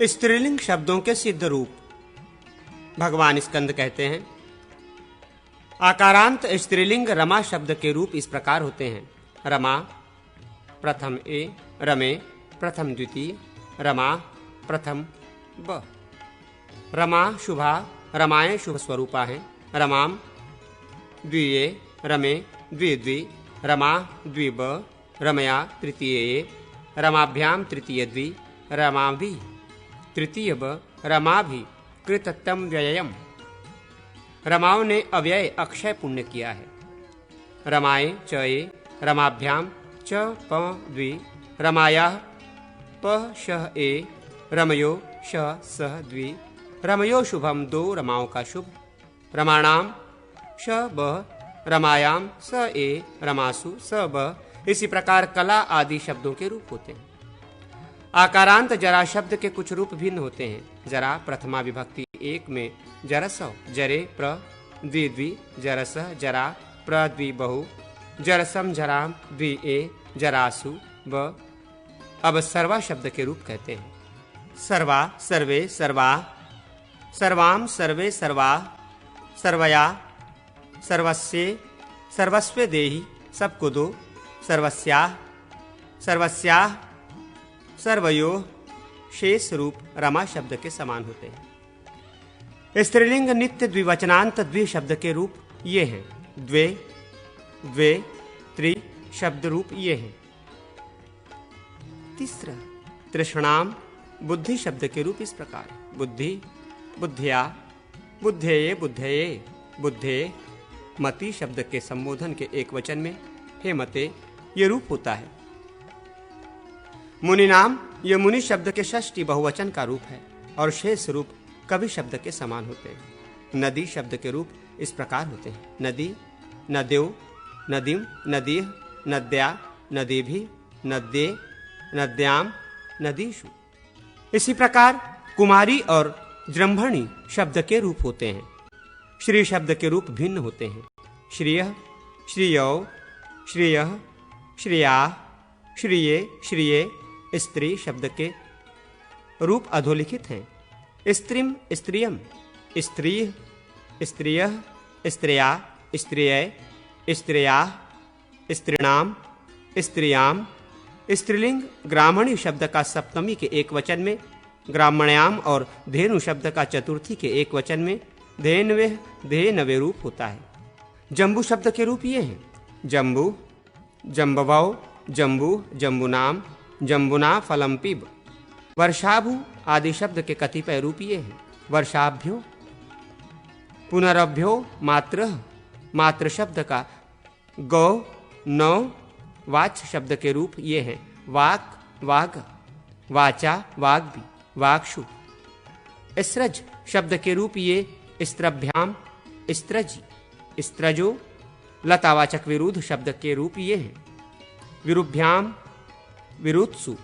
स्त्रीलिंग शब्दों के सिद्ध रूप। भगवान स्कंद कहते हैं, आकारांत स्त्रीलिंग रमा शब्द के रूप इस प्रकार होते हैं। रमा प्रथम ए, रमे प्रथम द्वितीय, रमा प्रथम ब। रमा शुभा, रमाएं शुभ स्वरूपा हैं। रमाम द्विये, रमे द्विद्वि, रमा द्विब, रमया तृतीय ए, रमाभ्याम तृतीय द्वि, रमाभि तृतीय ब, रमाभि कृततम व्ययम। रमाओं ने अव्यय अक्षय पुण्य किया है। रमाए च ए, रमाभ्याम च प द्वि, रमाया प श ए, रमयो श सह द्वि, रमयो शुभम दो रमाओं का शुभ। रमाणाम श ब, रमायाम स ए, रमासु स ब। इसी प्रकार कला आदि शब्दों के रूप होते हैं। आकारांत जरा शब्द के कुछ रूप भिन्न होते हैं। जरा प्रथमा विभक्ति एक में जरसौ, जरे प्र द्विद्वि, जरस जरा प्र द्वि बहु, जरसम जराम द्वि ए, जरासु ब। अब सर्वा शब्द के रूप कहते हैं। सर्वा सर्वे सर्वा, सर्वाम सर्वे सर्वा, सर्वया सर्वस्ये सर्वस्वे देहि सबको दो, सर्वस्याः सर्वस्याः सर्वयो। शेष रूप रमा शब्द के समान होते हैं। स्त्रीलिंग नित्य द्विवचनांत द्वि शब्द के रूप ये हैं। द्वे द्वे त्रि शब्द रूप ये हैं। तीसरा तृष्णाम बुद्धि शब्द के रूप इस प्रकार। बुद्धि बुद्धिया, बुद्धेये बुद्धये, बुद्धे। मति शब्द के संबोधन के एक वचन में हे मते ये रूप होता है। मुनि नाम यह मुनि शब्द के षष्ठी बहुवचन का रूप है और शेष रूप कवि शब्द के समान होते हैं। नदी शब्द के रूप इस प्रकार होते हैं। नदी नद्यो, नदीम, नदीह, नद्या, नदीभि, नद्ये, नद्याम, नदीषु। इसी प्रकार कुमारी और जृंभणी शब्द के रूप होते हैं। श्री शब्द के रूप भिन्न होते हैं। श्रियः, श्रियौ, श्रियः, श्रिया, श्रिये, श्रिये। स्त्री शब्द के रूप अधोलिखित हैं। स्त्रीम, स्त्रियम, स्त्रीः, स्त्रियः, स्त्रिया, स्त्रिय, स्त्रियाः, स्त्रीणाम, स्त्रियाम। स्त्रीलिंग ग्रामणी शब्द का सप्तमी के एक वचन में, ग्रामण्याम और धेनु शब्द का चतुर्थी के एक वचन में धेनवे धेनवे रूप होता है। जम्बू शब्द के रूप ये हैं। जम्बू, जम्बवौ, जम्बू, जम्बुनाम, जम्बुना फलम पिब। वर्षाभु आदि शब्द के कतिपय रूप ये हैं। वर्षाभ्यो, पुनरभ्यो, मात्र। मात्र शब्द का गौ, नौ। वाच शब्द के रूप ये हैं। वाक, वाग, वाचा, वाग्भि, वाक्षु। स्त्रज शब्द के रूप ये स्त्रभ्याम, स्त्रजी, स्त्रजो। लतावाचक विरुद्ध शब्द के रूप ये हैं। विरुभ्याम, विरुत्सु।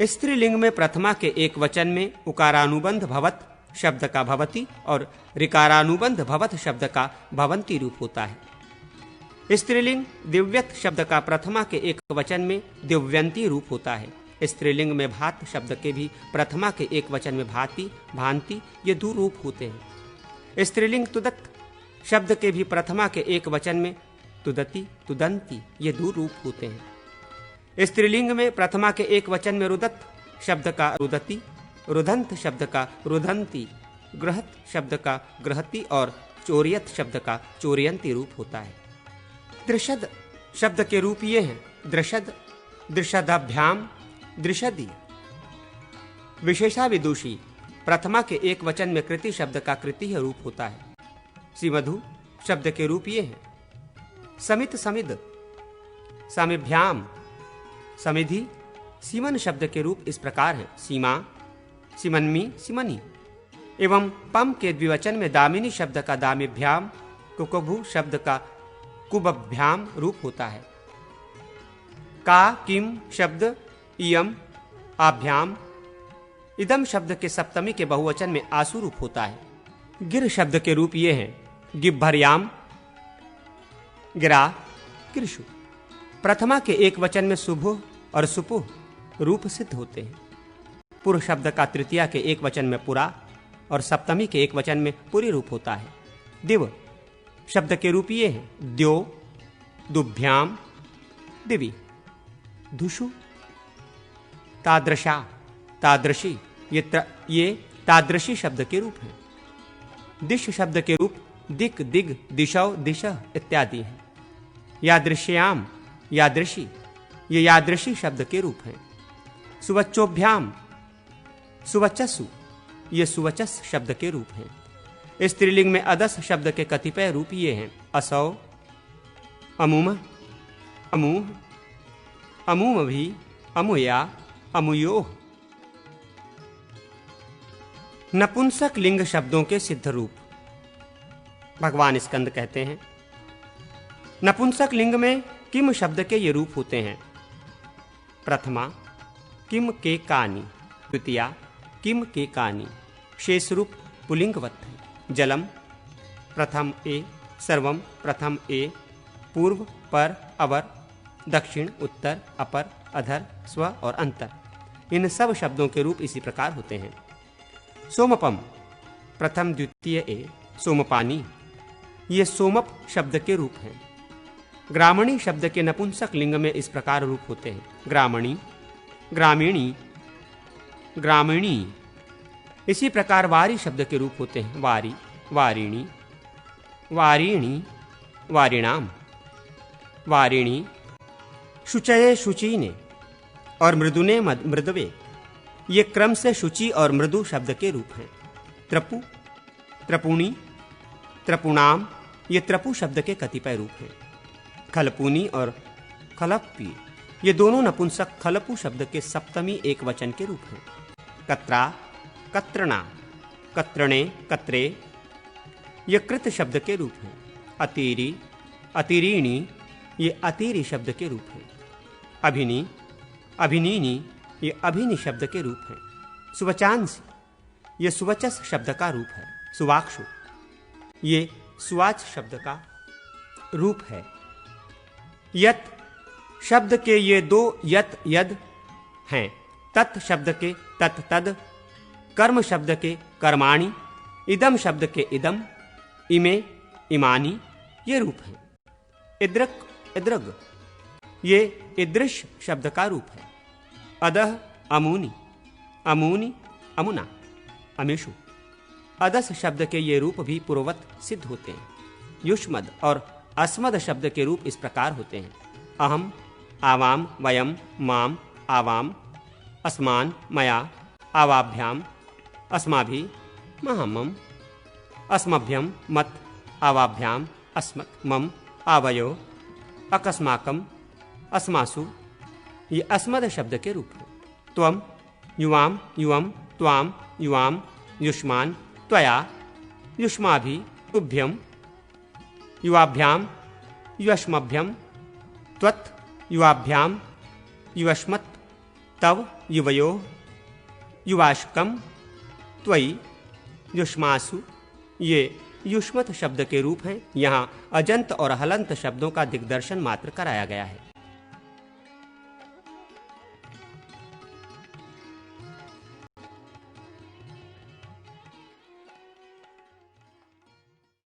स्त्रीलिंग में प्रथमा के एक वचन में उकारानुबंध भवत शब्द का भवती और ऋकारानुबंध भवत शब्द का भवंती रूप होता है। स्त्रीलिंग दिव्यत शब्द का प्रथमा के एक वचन में दिव्यंती रूप होता है। स्त्रीलिंग में भात शब्द के भी प्रथमा के एक वचन में भांति, भांति ये दो रूप होते हैं। स्त्रीलिंग तुदत शब्द के भी प्रथमा के एक वचन में तुदती, तुदंती ये दो रूप होते हैं। स्त्रीलिंग में प्रथमा के एक वचन में रुदत शब्द का रुदती, रुदंत शब्द का रुदंती, ग्रहत शब्द का ग्रहती और चोरियत शब्द का चोरियंती रूप होता है। दृशद शब्द के रूप ये हैं। दृशद, दृशदाभ्याम, दृशदी। विशेषा विदुषी प्रथमा के एक वचन में कृति शब्द का कृति रूप होता है। सिमधु शब्द के रूप ये हैं। समित, समिद, समिभ्याम, समिधि। सीमन शब्द के रूप इस प्रकार हैं। सीमा, सिमन्मी, सिमनी। एवं पम के द्विवचन में दामिनी शब्द का दामिभ्याम, कुकभु शब्द का कुबभ्याम रूप होता है। का, किम शब्द इयम, आभ्याम। इदम शब्द के सप्तमी के बहुवचन में आसु रूप होता है। गिर शब्द के रूप ये हैं। गिब्भर्याम, गिरा, गिरशु। प्रथमा के एक वचन में सुभु और सुपुह रूप सिद्ध होते हैं। पुर शब्द का तृतीया के एक वचन में पुरा और सप्तमी के एक वचन में पुरी रूप होता है। दिव शब्द के रूप ये हैं द्यो, दुभ्याम, दिवी। धुषु, तादृशा, तादृशी, ये तादृशी शब्द के रूप हैं। दिश शब्द के रूप दिक, दिग, दिशौ, दिशः इत्यादि हैं। यादृश्याम, यादृशी, ये यादृशी शब्द के रूप हैं। सुवच्चोभ्याम, सुवचस्सु, ये सुवचस शब्द के रूप हैं। स्त्रीलिंग में अदस शब्द के कतिपय रूप ये हैं असौ, अमुम, अमूह, अमूम भी, अमुया, अमुयोः। नपुंसक लिंग शब्दों के सिद्ध रूप भगवान स्कंद कहते हैं। नपुंसक लिंग में किम शब्द के ये रूप होते हैं। प्रथमा किम के कानी, द्वितीया किम के कानी। शेष रूप पुलिंगवत है। जलम प्रथम ए, सर्वम प्रथम ए, पूर्व पर अवर, दक्षिण उत्तर, अपर अधर, स्व और अंतर, इन सब शब्दों के रूप इसी प्रकार होते हैं। सोमपम प्रथम द्वितीय ए, सोमपानी, ये सोमप शब्द के रूप हैं। ग्रामणी शब्द के नपुंसक लिंग में इस प्रकार रूप होते हैं ग्रामणी, ग्रामीणी, ग्रामीणी। इसी प्रकार वारी शब्द के रूप होते हैं वारी, वारिणी, वारिणी, वारिणाम, वारिणी। शुचये, शुचीने और मृदुने, मृदवे, ये क्रम से शुचि और मृदु शब्द के रूप हैं। त्रपु, त्रपुणी, त्रपुणाम, ये त्रपु शब्द के कतिपय रूप हैं। खलपुनी और खलप्पी, ये दोनों नपुंसक खलपु शब्द के सप्तमी एक वचन के रूप हैं। कत्रा, कत्रना, कत्रणे, कत्रे, ये कृत शब्द के रूप हैं। अतीरी, अतीरीणी, ये अतीरी शब्द के रूप हैं। अभिनी, अभिनीनी, ये अभिनी शब्द के रूप हैं। सुवचांसी, ये सुवचस शब्द का रूप है। सुवाक्षु, ये सुवाच शब्द का रूप है। यत शब्द के ये दो यत, यद हैं। तत् शब्द के तत्, तद, कर्म शब्द के कर्माणि, इदम शब्द के इदम, इमे, इमानी, ये रूप हैं। इद्रक, इद्रग, ये इदृश शब्द का रूप है। अदह, अमूनि, अमूनि, अमुना, अमेशु। अदस शब्द के ये रूप भी पूर्ववत सिद्ध होते हैं। युष्मद और अस्मद शब्द के रूप इस प्रकार होते हैं अहम, आवाम, वयम, माम, आवाम, अस्मान, मया, आवाभ्याम, अस्माभि, महमम, अस्मभ्यम, मत, आवाभ्याम, अस्मत्, मम, आवयो, अकस्माकम, अस्मासु, ये अस्मद शब्द के रूप हैं। त्वम, युवाम, युवम, त्वाम, युवाम, युष्मान, त्वया, युष्माभि, तुभ्यम, युवाभ्याम, युष्मभ्यम, त्वत्, युवाभ्याम, युष्मत्, तव, युवयोः, युवाश्कम, त्वयि, युष्मासु, ये युष्मत शब्द के रूप हैं। यहाँ अजंत और हलंत शब्दों का दिग्दर्शन मात्र कराया गया है।